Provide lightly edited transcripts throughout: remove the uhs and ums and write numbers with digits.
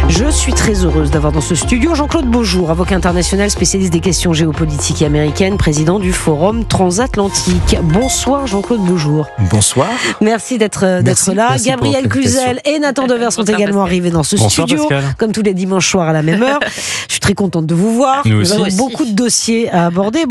Je suis très heureuse d'avoir dans ce studio Jean-Claude Beaujour, avocat international spécialiste des questions géopolitiques et américaines, président du Forum Transatlantique. Bonsoir Jean-Claude Beaujour. Bonsoir. Merci d'être là. Merci Gabriel Cluzel et Nathan Devers sont également arrivés dans ce studio, comme tous les dimanches soirs à la même heure. Je suis très contente de vous voir. Nous avons beaucoup de dossiers à aborder,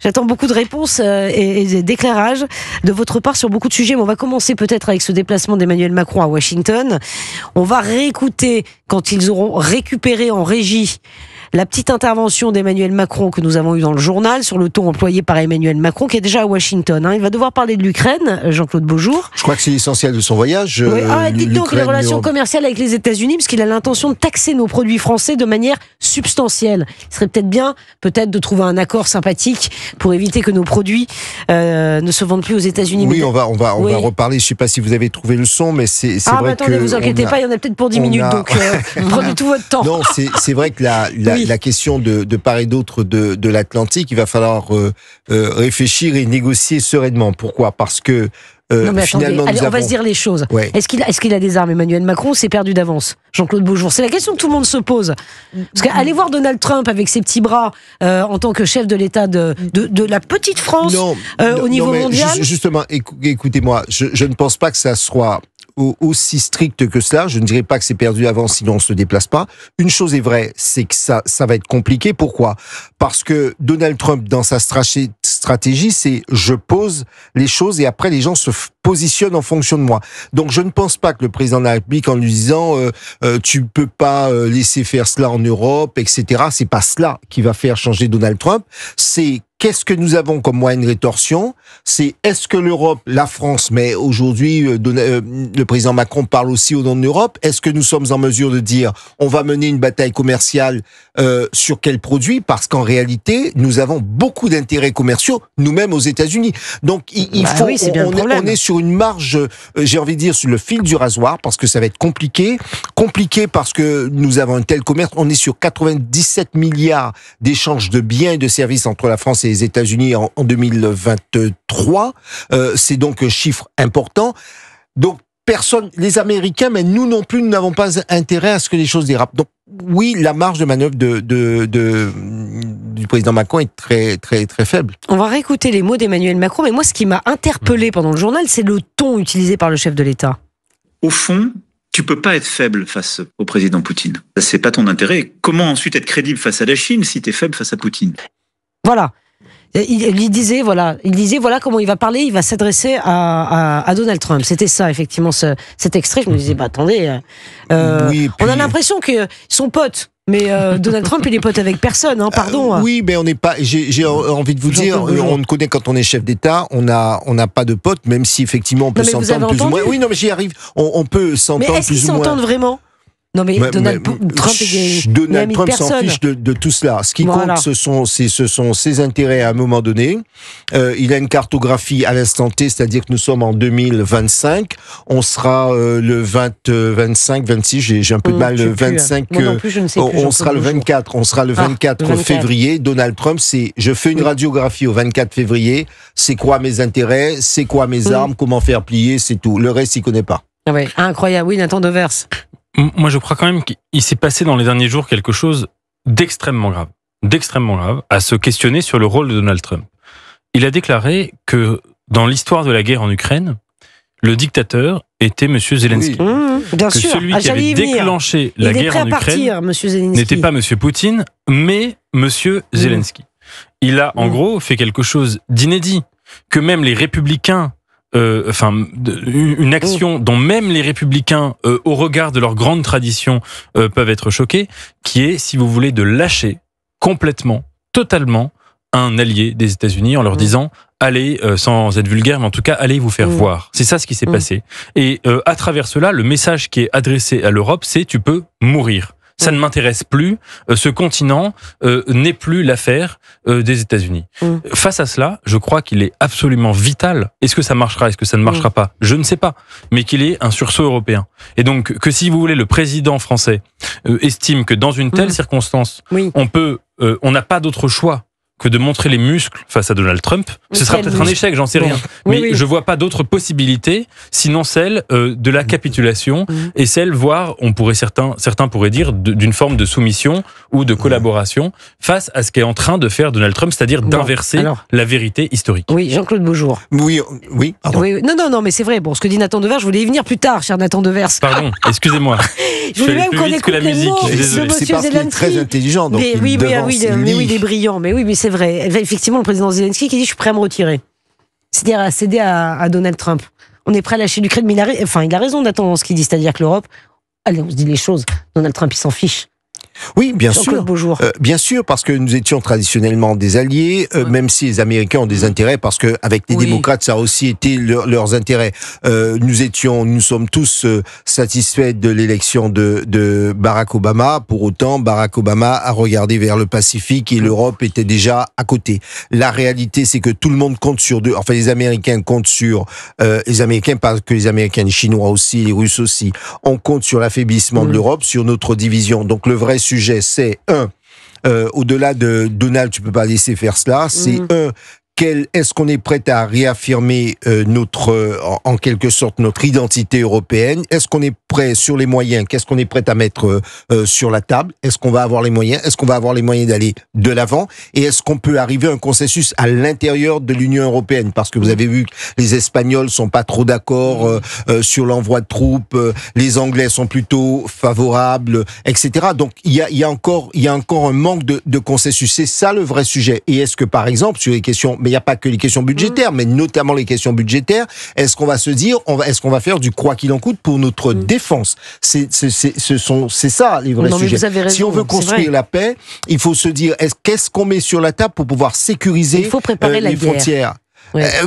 j'attends beaucoup de réponses et d'éclairages de votre part sur beaucoup de sujets. Mais on va commencer peut-être avec ce déplacement d'Emmanuel Macron à Washington. On va réécouter quand ils auront récupéré en régie la petite intervention d'Emmanuel Macron que nous avons eue dans le journal sur le ton employé par Emmanuel Macron qui est déjà à Washington. Il va devoir parler de l'Ukraine, Jean-Claude Beaujour. Je crois que c'est l'essentiel de son voyage. Oui. Dites donc les relations commerciales avec les États-Unis, parce qu'il a l'intention de taxer nos produits français de manière substantielle. Il serait peut-être bien, de trouver un accord sympathique pour éviter que nos produits ne se vendent plus aux États-Unis. Oui, on va reparler. Je ne sais pas si vous avez trouvé le son, mais c'est vrai attendez, que... vous inquiétez pas, il y en a peut-être pour 10 minutes, donc prenez tout votre temps. Non, c'est vrai que la question de part et d'autre de l'Atlantique, il va falloir réfléchir et négocier sereinement. Pourquoi ? Parce que non mais attendez, on va se dire les choses. Ouais. Est-ce qu'il a des armes, Emmanuel Macron, ou c'est perdu d'avance, Jean-Claude Beaujour? C'est la question que tout le monde se pose. Parce qu'aller voir Donald Trump avec ses petits bras en tant que chef de l'État de la petite France au niveau mondial... Justement, écoutez-moi, je ne pense pas que ça soit aussi strict que cela. Je ne dirais pas que c'est perdu d'avance, sinon on ne se déplace pas. Une chose est vraie, c'est que ça va être compliqué. Pourquoi ? Parce que Donald Trump, dans sa stratégie, c'est je pose les choses et après les gens se positionnent en fonction de moi. Donc je ne pense pas que le président de la République, en lui disant tu peux pas laisser faire cela en Europe, etc., c'est pas cela qui va faire changer Donald Trump. C'est qu'est-ce que nous avons comme moyen de rétorsion ? C'est est-ce que l'Europe, la France, mais aujourd'hui le président Macron parle aussi au nom de l'Europe, est-ce que nous sommes en mesure de dire on va mener une bataille commerciale sur quels produits ? Parce qu'en réalité, nous avons beaucoup d'intérêts commerciaux nous-mêmes aux États-Unis. Donc il faut, on est sur une marge, j'ai envie de dire sur le fil du rasoir, parce que ça va être compliqué parce que nous avons un tel commerce. On est sur 97 milliards d'échanges de biens et de services entre la France et les États-Unis en 2023. C'est donc un chiffre important. Donc, les Américains, mais nous non plus, nous n'avons pas intérêt à ce que les choses dérapent. Donc, oui, la marge de manœuvre du président Macron est très, très, très faible. On va réécouter les mots d'Emmanuel Macron, mais moi, ce qui m'a interpellé pendant le journal, c'est le ton utilisé par le chef de l'État. Au fond, tu peux pas être faible face au président Poutine. C'est pas ton intérêt. Comment ensuite être crédible face à la Chine si tu es faible face à Poutine ? Voilà. Il disait voilà comment il va parler, il va s'adresser à Donald Trump. C'était ça, effectivement, cet extrait. Je me disais, attendez, on a l'impression qu'ils sont potes. Mais Donald Trump, il est pote avec personne, pardon. Oui, mais on n'est pas. J'ai envie de vous dire, on connaît quand on est chef d'État, on n'a pas de potes, même si effectivement on peut s'entendre plus ou moins. Oui, non, mais j'y arrive. On peut s'entendre plus ou moins. Mais est-ce qu'ils s'entendent vraiment ? Non mais Donald Trump s'en fiche de tout cela. Ce qui compte, ce sont ses intérêts à un moment donné. Il a une cartographie à l'instant T, c'est-à-dire que nous sommes en 2025. On sera le 25, 26, j'ai un peu de mal, le 25. Moi non plus, je ne sais plus, on sera le 24. On sera le 24 février. Donald Trump, je fais une radiographie au 24 février. C'est quoi mes intérêts ? C'est quoi mes armes ? Comment faire plier ? C'est tout. Le reste, il connaît pas. Ah ouais, incroyable. Oui, Nathan Devers. Moi, je crois quand même qu'il s'est passé dans les derniers jours quelque chose d'extrêmement grave, à se questionner sur le rôle de Donald Trump. Il a déclaré que dans l'histoire de la guerre en Ukraine, le dictateur était M. Zelensky. Oui. Bien que sûr. Celui qui avait déclenché la guerre en Ukraine n'était pas M. Poutine, mais M. Zelensky. Il a en gros fait quelque chose d'inédit, que même les républicains une action dont même les républicains, au regard de leur grande tradition, peuvent être choqués, qui est, si vous voulez, de lâcher complètement, totalement, un allié des États-Unis en leur disant allez, sans être vulgaire, mais en tout cas, allez vous faire voir. C'est ça ce qui s'est passé. Et à travers cela, le message qui est adressé à l'Europe, c'est tu peux mourir. Ça ne m'intéresse plus. Ce continent n'est plus l'affaire des États-Unis. Face à cela, je crois qu'il est absolument vital. Est-ce que ça marchera ? Est-ce que ça ne marchera pas ? Je ne sais pas. Mais qu'il ait un sursaut européen. Et donc, que si vous voulez, le président français estime que dans une telle circonstance, on n'a pas d'autre choix que de montrer les muscles face à Donald Trump. Ce sera peut-être un échec, j'en sais rien. Mais je vois pas d'autres possibilités, sinon celle de la capitulation et celle, voire, certains pourraient dire, d'une forme de soumission ou de collaboration face à ce qu'est en train de faire Donald Trump, c'est-à-dire d'inverser la vérité historique. Oui, Jean-Claude Beaujour. Oui. Non, mais c'est vrai. Bon, ce que dit Nathan Devers, je voulais y venir plus tard, cher Nathan Devers. Pardon, excusez-moi. Je voulais même qu'on écoute les mots de monsieur C'est parce qu'il est très intelligent. Donc mais oui, il est brillant. Mais oui, mais c'est vrai. Effectivement, le président Zelensky qui dit « je suis prêt à me retirer ». C'est-à-dire à céder à Donald Trump. On est prêt à lâcher l'Ukraine, mais il a raison Nathan dans ce qu'il dit. C'est-à-dire que l'Europe, allez, on se dit les choses. Donald Trump, il s'en fiche. Oui, bien sûr. Bien sûr, parce que nous étions traditionnellement des alliés, même si les Américains ont des intérêts, parce que avec les démocrates, ça a aussi été leurs intérêts. Nous sommes tous satisfaits de l'élection de Barack Obama. Pour autant, Barack Obama a regardé vers le Pacifique et l'Europe était déjà à côté. La réalité, c'est que tout le monde compte sur les Américains comptent sur les Américains, pas que les Américains, les Chinois aussi, les Russes aussi. On compte sur l'affaiblissement de l'Europe, sur notre division. Donc le vrai sujet, c'est au-delà de Donald, tu peux pas laisser faire cela, c'est est-ce qu'on est prêt à réaffirmer en quelque sorte notre identité européenne? Est-ce qu'on est prêt sur les moyens? Qu'est-ce qu'on est prêt à mettre sur la table? Est-ce qu'on va avoir les moyens? Est-ce qu'on va avoir les moyens d'aller de l'avant? Et est-ce qu'on peut arriver à un consensus à l'intérieur de l'Union européenne? Parce que vous avez vu que les Espagnols sont pas trop d'accord sur l'envoi de troupes, les Anglais sont plutôt favorables, etc. Donc il y a encore un manque de consensus. C'est ça le vrai sujet. Et est-ce que par exemple sur les questions, mais il n'y a pas que les questions budgétaires, mais notamment les questions budgétaires, est-ce qu'on va se dire, est-ce qu'on va faire du quoi qu'il en coûte pour notre défense? C'est ça les vrais sujets. Si on veut construire la paix, il faut se dire, qu'est-ce qu'on met sur la table pour pouvoir sécuriser les frontières?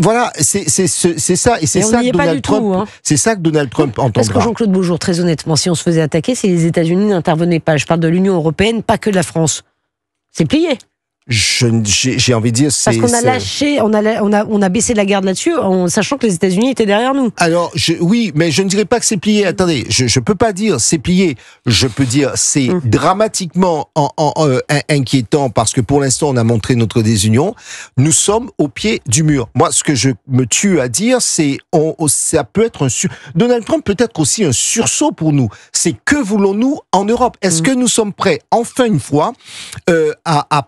Voilà, c'est ça, et c'est ça que Donald Trump, c'est ça que Donald Trump entendra. Parce que Jean-Claude Beaujour, très honnêtement, si on se faisait attaquer, si les États-Unis n'intervenaient pas, je parle de l'Union européenne, pas que de la France, c'est plié. J'ai envie de dire, parce qu'on a lâché, on a baissé la garde là-dessus, en sachant que les États-Unis étaient derrière nous. Alors, oui, mais je ne dirais pas que c'est plié. Attendez, je peux pas dire c'est plié. Je peux dire c'est dramatiquement inquiétant parce que pour l'instant on a montré notre désunion. Nous sommes au pied du mur. Moi, ce que je me tue à dire, c'est ça peut être Donald Trump peut être aussi un sursaut pour nous. C'est que voulons-nous en Europe? Est-ce que nous sommes prêts, enfin une fois, à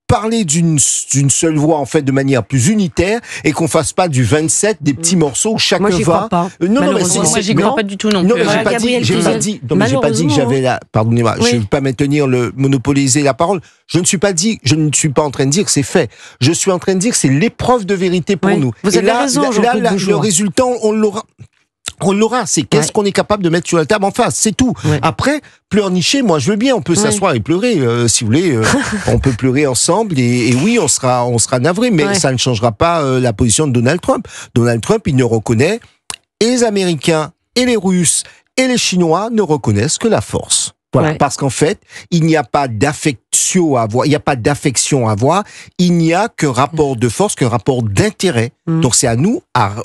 parler d'une seule voix en fait de manière plus unitaire et qu'on fasse pas du 27 des petits morceaux où chacun va. Moi j'y crois pas. Moi j'y crois pas du tout non plus. Non, mais j'ai pas dit que j'avais pardonnez-moi, je ne vais pas maintenir monopoliser la parole. Je ne suis pas en train de dire que c'est fait. Je suis en train de dire que c'est l'épreuve de vérité pour nous. Vous avez raison, le résultat on l'aura, c'est qu'est-ce qu'on est capable de mettre sur la table en face, c'est tout. Après, pleurnicher, moi je veux bien, on peut s'asseoir et pleurer, si vous voulez, on peut pleurer ensemble et oui, on sera navré, mais ça ne changera pas la position de Donald Trump. Donald Trump, il ne reconnaît, et les Américains, et les Russes, et les Chinois ne reconnaissent que la force. Voilà, parce qu'en fait, il n'y a pas d'affection à avoir, il n'y a que rapport de force, que rapport d'intérêt. Donc c'est à nous à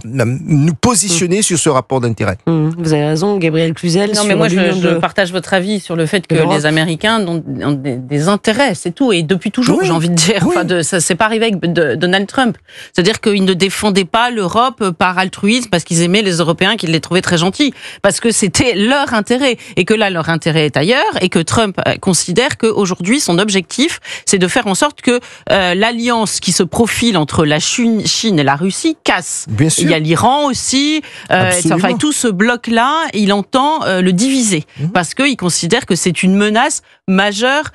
nous positionner sur ce rapport d'intérêt. Vous avez raison, Gabriel Cluzel. Non, mais moi je partage votre avis sur le fait que les Américains ont des intérêts, c'est tout, et depuis toujours, j'ai envie de dire. Enfin, ça s'est pas arrivé avec Donald Trump. C'est-à-dire qu'ils ne défendaient pas l'Europe par altruisme parce qu'ils aimaient les Européens, qu'ils les trouvaient très gentils, parce que c'était leur intérêt, et que là leur intérêt est ailleurs, et que Trump considère qu'aujourd'hui son objectif c'est de faire en sorte que l'alliance qui se profile entre la Chine et la Russie casse. Bien sûr. Il y a l'Iran aussi, enfin tout ce bloc-là, il entend le diviser parce qu'il considère que c'est une menace majeure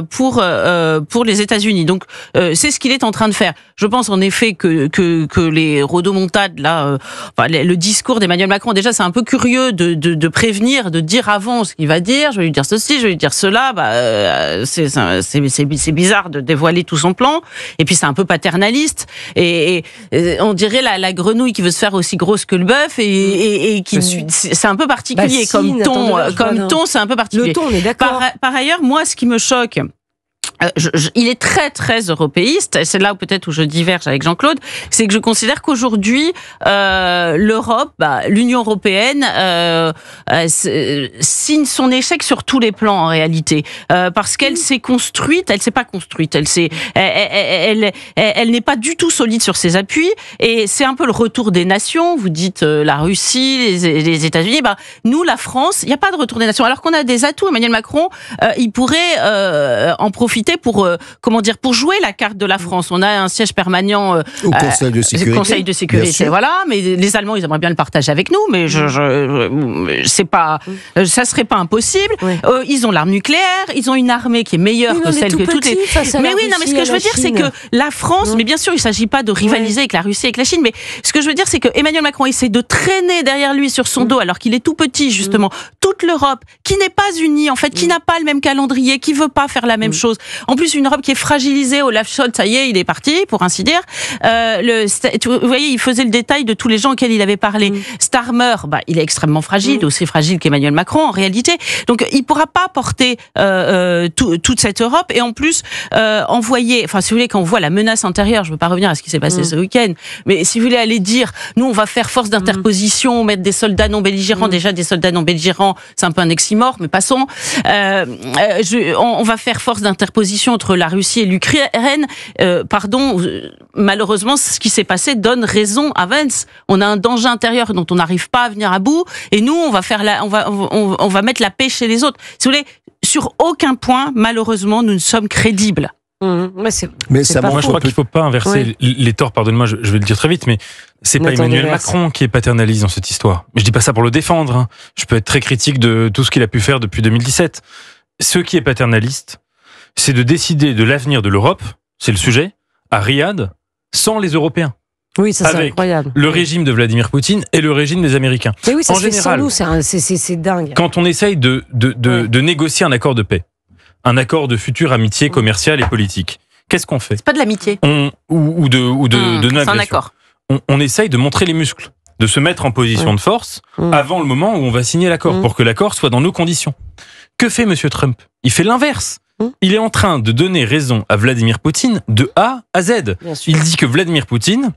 pour les États-Unis. Donc c'est ce qu'il est en train de faire. Je pense en effet que les rodomontades là, le discours d'Emmanuel Macron, déjà c'est un peu curieux de prévenir, de dire avant ce qu'il va dire. Je vais lui dire ceci, je vais lui dire cela. C'est bizarre de dévoiler tout son plan. Et puis c'est un peu paternaliste. Et on dirait la grenouille qui veut se faire aussi grosse que le bœuf et qui c'est un peu particulier comme ton, c'est un peu particulier. Le ton, on est d'accord. Par ailleurs, moi, ce qui me choque il est très très européiste, et c'est là où peut-être où je diverge avec Jean-Claude, c'est que je considère qu'aujourd'hui l'Europe, l'Union européenne signe son échec sur tous les plans en réalité, parce qu'elle s'est construite, elle s'est pas construite, elle n'est pas du tout solide sur ses appuis, et c'est un peu le retour des nations. Vous dites la Russie, les États-Unis, nous la France, il n'y a pas de retour des nations, alors qu'on a des atouts. Emmanuel Macron, il pourrait en profiter pour pour jouer la carte de la France. On a un siège permanent au Conseil de sécurité. Conseil de sécurité, voilà. Mais les Allemands, ils aimeraient bien le partager avec nous, mais c'est pas, ça serait pas impossible. Oui. Ils ont l'arme nucléaire, ils ont une armée qui est meilleure que celle que toutes les. Mais oui, non, mais ce que je veux dire, c'est que la France, mais bien sûr, il s'agit pas de rivaliser avec la Russie, avec la Chine, mais ce que je veux dire, c'est que Emmanuel Macron essaie de traîner derrière lui sur son dos, alors qu'il est tout petit, justement, toute l'Europe, qui n'est pas unie, en fait, qui n'a pas le même calendrier, qui veut pas faire la même chose. En plus, une Europe qui est fragilisée. Olaf Scholz, ça y est, il est parti, pour ainsi dire. Vous voyez, il faisait le détail de tous les gens auxquels il avait parlé. Starmer, il est extrêmement fragile, aussi fragile qu'Emmanuel Macron, en réalité. Donc, il pourra pas porter toute cette Europe. Et en plus, envoyer, enfin, si vous voulez, quand on voit la menace intérieure, je veux pas revenir à ce qui s'est passé ce week-end, mais si vous voulez aller dire, nous, on va faire force d'interposition, mettre des soldats non belligérants, déjà des soldats non belligérants, c'est un peu un oxymore, mais passons. On va faire force d'interposition entre la Russie et l'Ukraine, malheureusement, ce qui s'est passé donne raison à Vance. On a un danger intérieur dont on n'arrive pas à venir à bout, et nous, on va mettre la paix chez les autres. Si vous voulez, sur aucun point, malheureusement, nous ne sommes crédibles. Mais ça, moi, je crois qu'il ne faut pas inverser les torts. Pardonne-moi, je vais le dire très vite, mais c'est pas Emmanuel Macron qui est paternaliste dans cette histoire. Mais je dis pas ça pour le défendre. Hein. Je peux être très critique de tout ce qu'il a pu faire depuis 2017. Ce qui est paternaliste, c'est de décider de l'avenir de l'Europe, c'est le sujet, à Riyad, sans les Européens. Oui, ça, c'est avec incroyable. Le régime de Vladimir Poutine et le régime des Américains. Mais oui, ça se fait sans nous, c'est dingue. Quand on essaye de négocier un accord de paix, un accord de future amitié commerciale et politique, qu'est-ce qu'on fait ? C'est pas de l'amitié. Ou de non-agression. C'est un accord. On essaye de montrer les muscles, de se mettre en position de force avant le moment où on va signer l'accord, pour que l'accord soit dans nos conditions. Que fait M. Trump ? Il fait l'inverse. Il est en train de donner raison à Vladimir Poutine de A à Z. Il dit que Vladimir Poutine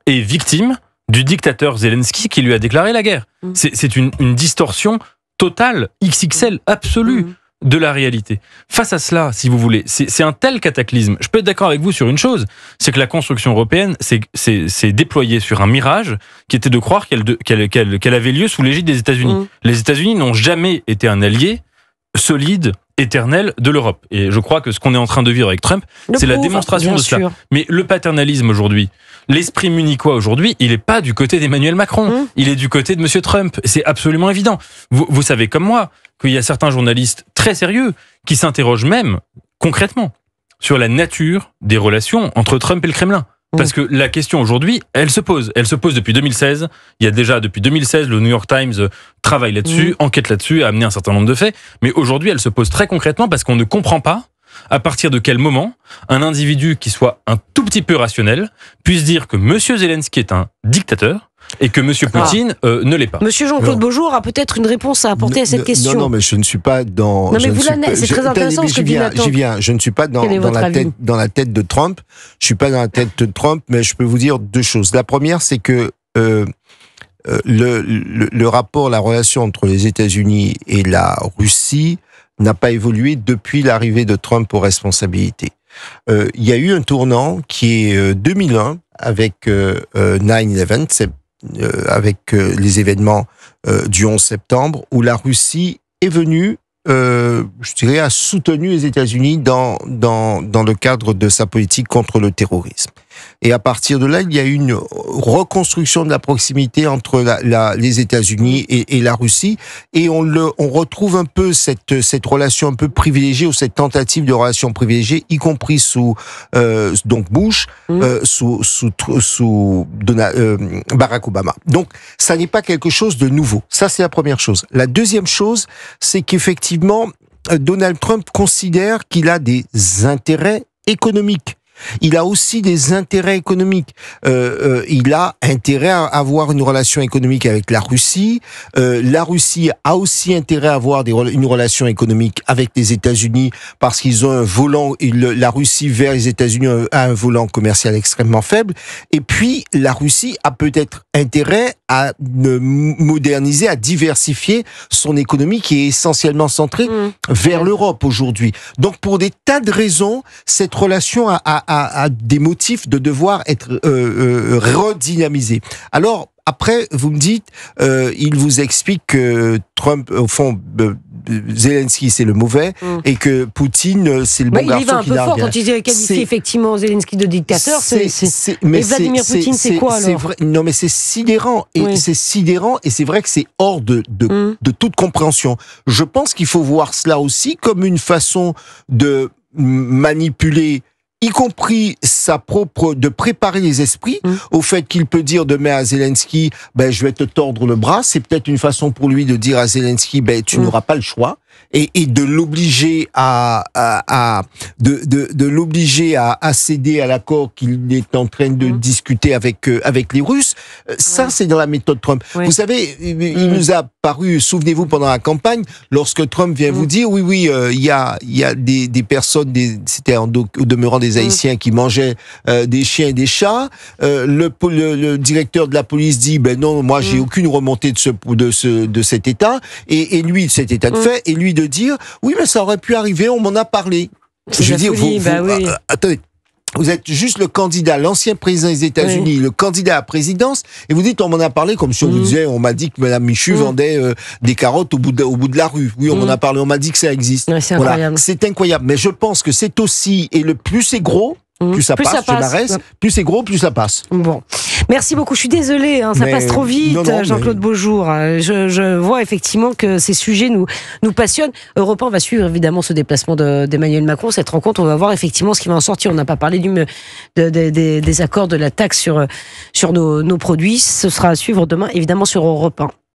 est victime du dictateur Zelensky qui lui a déclaré la guerre. C'est une distorsion totale, XXL, absolue de la réalité. Face à cela, si vous voulez, c'est un tel cataclysme. Je peux être d'accord avec vous sur une chose, c'est que la construction européenne s'est déployée sur un mirage qui était de croire qu'elle avait lieu sous l'égide des États-Unis. Les États-Unis n'ont jamais été un allié solide, éternel de l'Europe. Et je crois que ce qu'on est en train de vivre avec Trump, c'est la démonstration de cela. Mais le paternalisme aujourd'hui, l'esprit munichois aujourd'hui, il n'est pas du côté d'Emmanuel Macron. Il est du côté de M. Trump. C'est absolument évident. Vous savez comme moi qu'il y a certains journalistes très sérieux qui s'interrogent même, concrètement, sur la nature des relations entre Trump et le Kremlin. Parce que la question aujourd'hui, elle se pose. Elle se pose depuis 2016. Il y a déjà depuis 2016, le New York Times travaille là-dessus, enquête là-dessus, a amené un certain nombre de faits. Mais aujourd'hui, elle se pose très concrètement parce qu'on ne comprend pas à partir de quel moment un individu qui soit un tout petit peu rationnel puisse dire que M. Zelensky est un dictateur et que M. Poutine ne l'est pas. Monsieur Jean-Claude Beaujour a peut-être une réponse à apporter à cette question. Non, mais je ne suis pas dans... Non, mais c'est très intéressant ce que dit Nathan. J'y viens. Je ne suis pas dans la tête de Trump. Je ne suis pas dans la tête de Trump, mais je peux vous dire deux choses. La première, c'est que le rapport, la relation entre les États-Unis et la Russie n'a pas évolué depuis l'arrivée de Trump aux responsabilités. Il y a eu un tournant qui est 2001 avec 9/11, avec les événements du 11 septembre, où la Russie est venue, je dirais, a soutenu les États-Unis dans le cadre de sa politique contre le terrorisme. Et à partir de là, il y a eu une reconstruction de la proximité entre les États-Unis et la Russie, et on retrouve un peu cette relation un peu privilégiée, ou cette tentative de relation privilégiée, y compris sous donc Bush, sous Barack Obama. Donc, ça n'est pas quelque chose de nouveau. Ça, c'est la première chose. La deuxième chose, c'est qu'effectivement, Donald Trump considère qu'il a des intérêts économiques. il a aussi des intérêts économiques. Il a intérêt à avoir une relation économique avec la Russie. La Russie a aussi intérêt à avoir une relation économique avec les États-Unis parce qu'ils ont un volant, la Russie vers les États-Unis a un volant commercial extrêmement faible. Et puis, la Russie a peut-être intérêt à moderniser, à diversifier son économie qui est essentiellement centrée vers l'Europe aujourd'hui. Donc, pour des tas de raisons, cette relation a des motifs de devoir être redynamisée. Alors, après, vous me dites, il vous explique que Trump, au fond, Zelensky c'est le mauvais et que Poutine c'est le bon garçon. Il va un peu fort quand il qualifie effectivement Zelensky de dictateur. Mais Vladimir Poutine, c'est quoi alors? Vrai, non, mais c'est sidérant et c'est sidérant et c'est vrai que c'est hors de toute compréhension. Je pense qu'il faut voir cela aussi comme une façon de manipuler, y compris de préparer les esprits au fait qu'il peut dire demain à Zelensky, je vais te tordre le bras. C'est peut-être une façon pour lui de dire à Zelensky, tu n'auras pas le choix. Et de l'obliger de l'obliger à céder à l'accord qu'il est en train de discuter avec les Russes. Ça, c'est dans la méthode Trump. Vous savez, il nous a paru, souvenez-vous, pendant la campagne, lorsque Trump vient vous dire, il y a des personnes, c'était au demeurant des Haïtiens qui mangeaient des chiens et des chats. Le directeur de la police dit, non, moi, j'ai aucune remontée de cet état. Et lui, cet état de fait, et lui de dire, oui, mais ça aurait pu arriver, on m'en a parlé. Je veux dire, attendez, vous êtes juste le candidat, l'ancien président des États-Unis, le candidat à la présidence, et vous dites, on m'en a parlé, comme si on vous disait, on m'a dit que Mme Michu vendait des carottes au bout de la rue. Oui, on m'en a parlé, on m'a dit que ça existe. Ouais, c'est incroyable. C'est incroyable. Mais je pense que c'est aussi, et le plus c'est gros, plus ça passe, plus c'est gros, plus ça passe. Bon. Merci beaucoup. Je suis désolée, ça passe trop vite, Jean-Claude Beaujour. Je vois effectivement que ces sujets nous passionnent. Europe 1 va suivre évidemment ce déplacement d'Emmanuel Macron. Cette rencontre, on va voir effectivement ce qui va en sortir. On n'a pas parlé des accords de la taxe sur nos produits. Ce sera à suivre demain, évidemment, sur Europe 1.